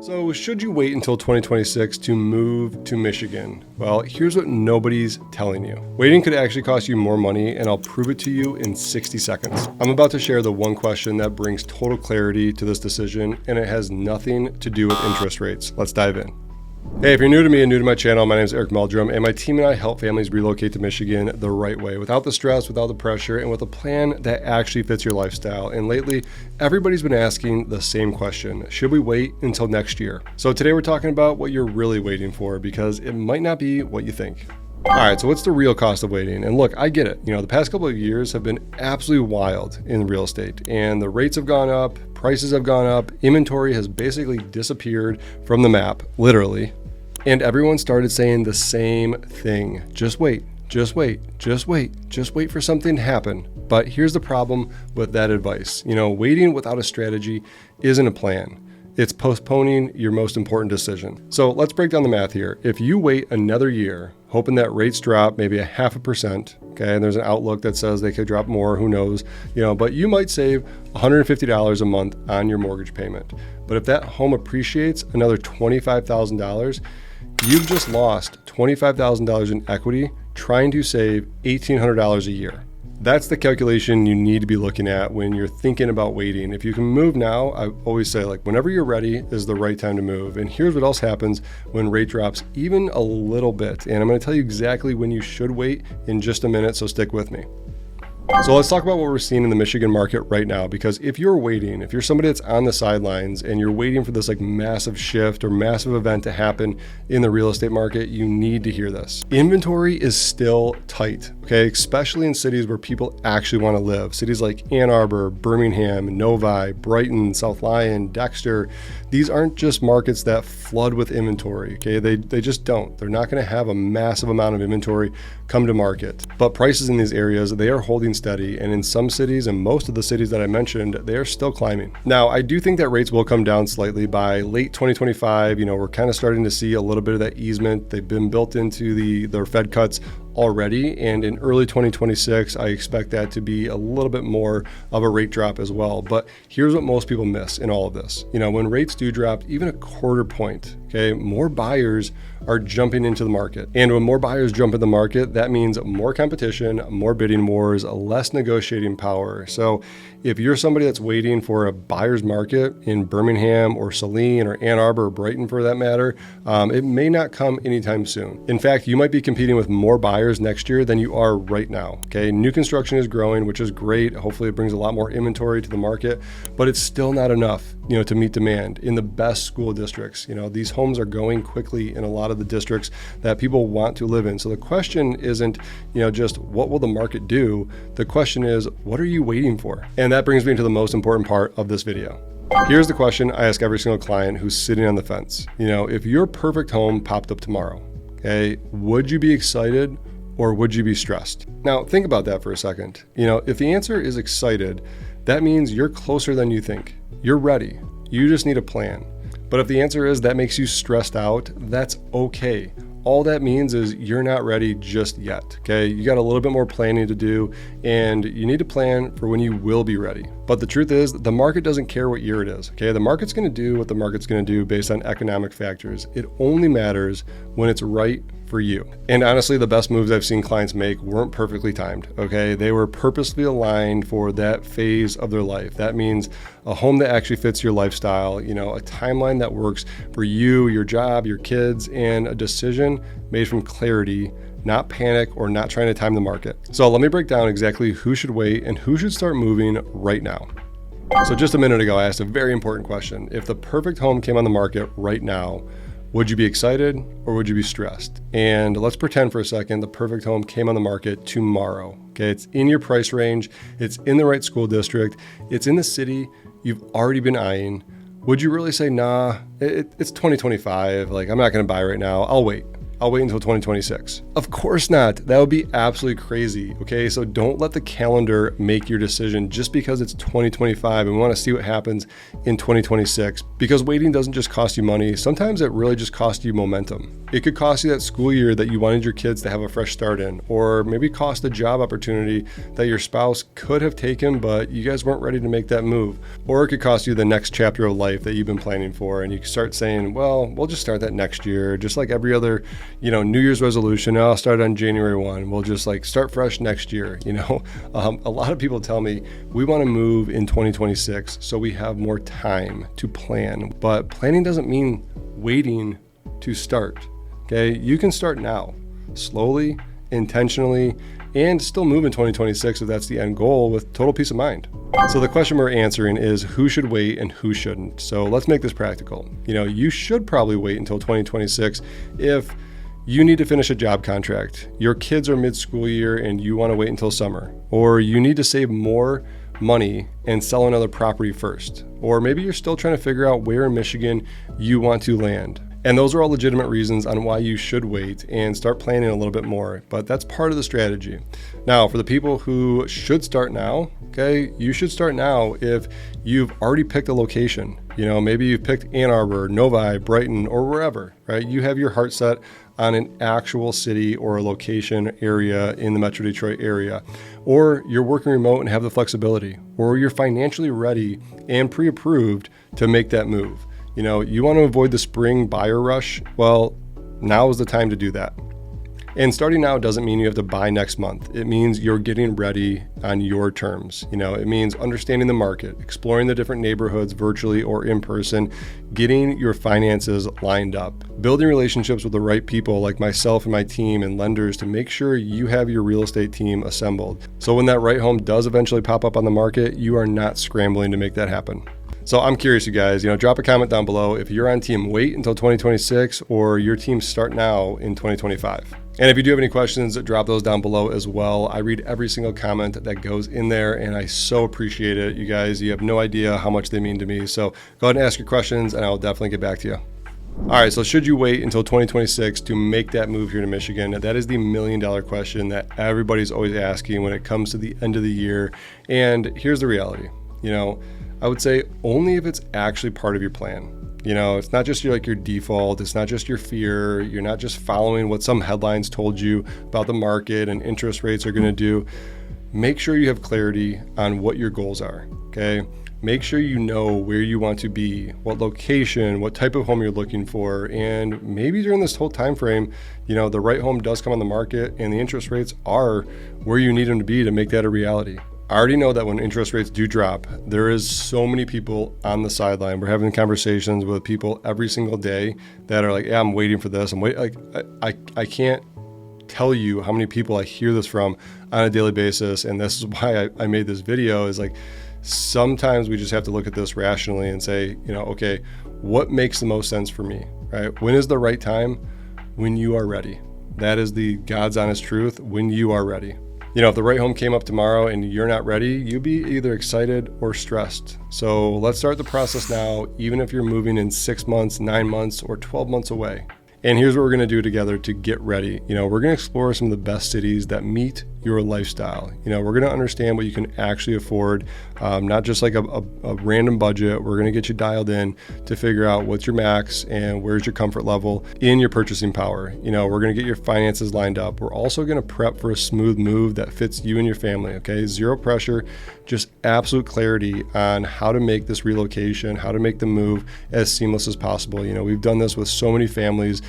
So should you wait until 2026 to move to Michigan? Well, here's what nobody's telling you. Waiting could actually cost you more money, and I'll prove it to you in 60 seconds. I'm about to share the one question that brings total clarity to this decision, and it has nothing to do with interest rates. Let's dive in. Hey, if you're new to me and new to my channel, my name is Meldrum, and my team and I help families relocate to Michigan the right way, without the stress, without the pressure, and with a plan that actually fits your lifestyle. And lately, everybody's been asking the same question: should we wait until next year? So today we're talking about what you're really waiting for, because it might not be what you think. All right, so what's the real cost of waiting? And look, I get it. The past couple of years have been absolutely wild in real estate, and the rates have gone up, prices have gone up, inventory has basically disappeared from the map, literally. And everyone started saying the same thing: just wait, just wait, just wait, just wait for something to happen. But here's the problem with that advice. Waiting without a strategy isn't a plan. It's postponing your most important decision. So let's break down the math here. If you wait another year, hoping that rates drop maybe 0.5%, okay, and there's an outlook that says they could drop more, who knows, but you might save $150 a month on your mortgage payment. But if that home appreciates another $25,000, you've just lost $25,000 in equity trying to save $1,800 a year. That's the calculation you need to be looking at when you're thinking about waiting. If you can move now, I always say, whenever you're ready is the right time to move. And here's what else happens when rate drops even a little bit. And I'm going to tell you exactly when you should wait in just a minute, so stick with me. So let's talk about what we're seeing in the Michigan market right now, because if you're waiting, if you're somebody that's on the sidelines and you're waiting for this massive shift or massive event to happen in the real estate market, you need to hear this. Inventory is still tight, okay? Especially in cities where people actually want to live. Cities like Ann Arbor, Birmingham, Novi, Brighton, South Lyon, Dexter. These aren't just markets that flood with inventory, okay? They just don't. They're not going to have a massive amount of inventory come to market. But prices in these areas, they are holding steady, and in some cities, and most of the cities that I mentioned, they are still climbing. Now, I do think that rates will come down slightly by late 2025. We're kind of starting to see a little bit of that easement. They've been built into their Fed cuts already, and in early 2026, I expect that to be a little bit more of a rate drop as well. But here's what most people miss in all of this. When rates do drop even a quarter point, okay, more buyers are jumping into the market. And when more buyers jump in the market, that means more competition, more bidding wars, less negotiating power. So if you're somebody that's waiting for a buyer's market in Birmingham or Saline or Ann Arbor or Brighton for that matter, it may not come anytime soon. In fact, you might be competing with more buyers next year than you are right now. Okay, new construction is growing, which is great. Hopefully it brings a lot more inventory to the market, but it's still not enough, to meet demand in the best school districts. These homes are going quickly in a lot of the districts that people want to live in. So the question isn't, just what will the market do? The question is, what are you waiting for? And that brings me to the most important part of this video. Here's the question I ask every single client who's sitting on the fence. If your perfect home popped up tomorrow, okay, would you be excited or would you be stressed? Now, think about that for a second. If the answer is excited, that means you're closer than you think. You're ready. You just need a plan. But if the answer is that makes you stressed out, that's okay. All that means is you're not ready just yet, okay? You got a little bit more planning to do, and you need to plan for when you will be ready. But the truth is, the market doesn't care what year it is, okay? The market's gonna do what the market's gonna do based on economic factors. It only matters when it's right for you. And honestly, the best moves I've seen clients make weren't perfectly timed, okay? They were purposely aligned for that phase of their life. That means a home that actually fits your lifestyle, a timeline that works for you, your job, your kids, and a decision made from clarity, not panic or not trying to time the market. So let me break down exactly who should wait and who should start moving right now. So just a minute ago, I asked a very important question. If the perfect home came on the market right now, would you be excited or would you be stressed? And let's pretend for a second the perfect home came on the market tomorrow. Okay, it's in your price range, it's in the right school district, it's in the city you've already been eyeing. Would you really say, nah, it's 2025, I'm not gonna buy right now, I'll wait? I'll wait until 2026. Of course not. That would be absolutely crazy. Okay, so don't let the calendar make your decision just because it's 2025 and we want to see what happens in 2026. Because waiting doesn't just cost you money. Sometimes it really just costs you momentum. It could cost you that school year that you wanted your kids to have a fresh start in, or maybe cost a job opportunity that your spouse could have taken, but you guys weren't ready to make that move. Or it could cost you the next chapter of life that you've been planning for, and you start saying, well, we'll just start that next year, just like every other, New Year's resolution. I'll start on January 1. We'll just start fresh next year. A lot of people tell me we want to move in 2026 so we have more time to plan, but planning doesn't mean waiting to start. Okay, you can start now, slowly, intentionally, and still move in 2026 if that's the end goal with total peace of mind. So the question we're answering is who should wait and who shouldn't. So let's make this practical. You should probably wait until 2026 if you need to finish a job contract, your kids are mid-school year and you want to wait until summer, or you need to save more money and sell another property first, or maybe you're still trying to figure out where in Michigan you want to land. And those are all legitimate reasons on why you should wait and start planning a little bit more, but that's part of the strategy. Now, for the people who should start now, okay, you should start now if you've already picked a location. Maybe you've picked Ann Arbor, Novi, Brighton, or wherever, right? You have your heart set on an actual city or a location area in the Metro Detroit area, or you're working remote and have the flexibility, or you're financially ready and pre-approved to make that move. You want to avoid the spring buyer rush. Well, now is the time to do that. And starting now doesn't mean you have to buy next month. It means you're getting ready on your terms. It means understanding the market, exploring the different neighborhoods virtually or in person, getting your finances lined up, building relationships with the right people like myself and my team and lenders to make sure you have your real estate team assembled. So when that right home does eventually pop up on the market, you are not scrambling to make that happen. So I'm curious, you guys, drop a comment down below if you're on team wait until 2026 or your team start now in 2025. And if you do have any questions, drop those down below as well. I read every single comment that goes in there and I so appreciate it. You guys, you have no idea how much they mean to me. So go ahead and ask your questions and I'll definitely get back to you. All right, so should you wait until 2026 to make that move here to Michigan? That is the $1 million question that everybody's always asking when it comes to the end of the year. And here's the reality, I would say only if it's actually part of your plan. It's not just your default. It's not just your fear. You're not just following what some headlines told you about the market and interest rates are going to do. Make sure you have clarity on what your goals are. Okay. Make sure you know where you want to be, what location, what type of home you're looking for. And maybe during this whole time frame, the right home does come on the market and the interest rates are where you need them to be to make that a reality. I already know that when interest rates do drop, there is so many people on the sideline. We're having conversations with people every single day that are like, yeah, I'm waiting for this. I can't tell you how many people I hear this from on a daily basis. And this is why I made this video is sometimes we just have to look at this rationally and say, okay, what makes the most sense for me, right? When is the right time? When you are ready. That is the God's honest truth. When you are ready. If the right home came up tomorrow and you're not ready, you'd be either excited or stressed. So let's start the process now, even if you're moving in 6 months, 9 months, or 12 months away. And here's what we're going to do together to get ready. We're going to explore some of the best cities that meet your lifestyle. We're going to understand what you can actually afford, not just a random budget. We're going to get you dialed in to figure out what's your max and where's your comfort level in your purchasing power. We're going to get your finances lined up. We're also going to prep for a smooth move that fits you and your family. Okay, zero pressure, just absolute clarity on how to make this relocation, how to make the move as seamless as possible. We've done this with so many families.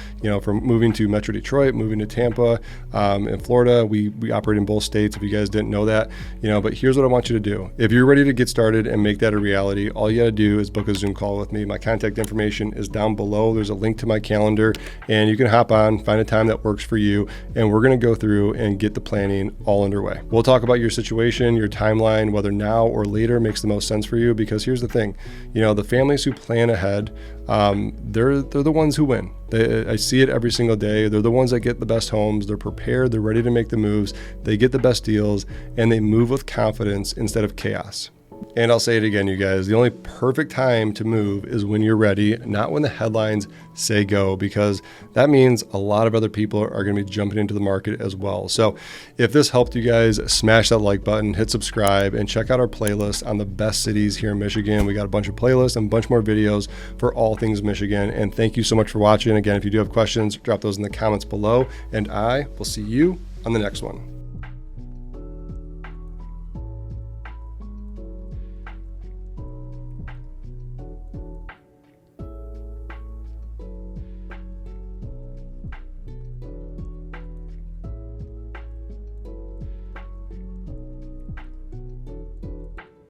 From moving to Metro Detroit, moving to Tampa, in Florida, we operate in both states, if you guys didn't know that, but here's what I want you to do. If you're ready to get started and make that a reality, all you got to do is book a Zoom call with me. My contact information is down below. There's a link to my calendar and you can hop on, find a time that works for you. And we're going to go through and get the planning all underway. We'll talk about your situation, your timeline, whether now or later makes the most sense for you, because here's the thing, the families who plan ahead, they're the ones who win. I see it every single day. They're the ones that get the best homes. They're prepared. They're ready to make the moves. They get the best deals and they move with confidence instead of chaos. And I'll say it again, you guys, the only perfect time to move is when you're ready, not when the headlines say go, because that means a lot of other people are going to be jumping into the market as well. So if this helped you guys, smash that like button, hit subscribe, and check out our playlist on the best cities here in Michigan. We got a bunch of playlists and a bunch more videos for all things Michigan. And thank you so much for watching. Again, if you do have questions, drop those in the comments below, and I will see you on the next one.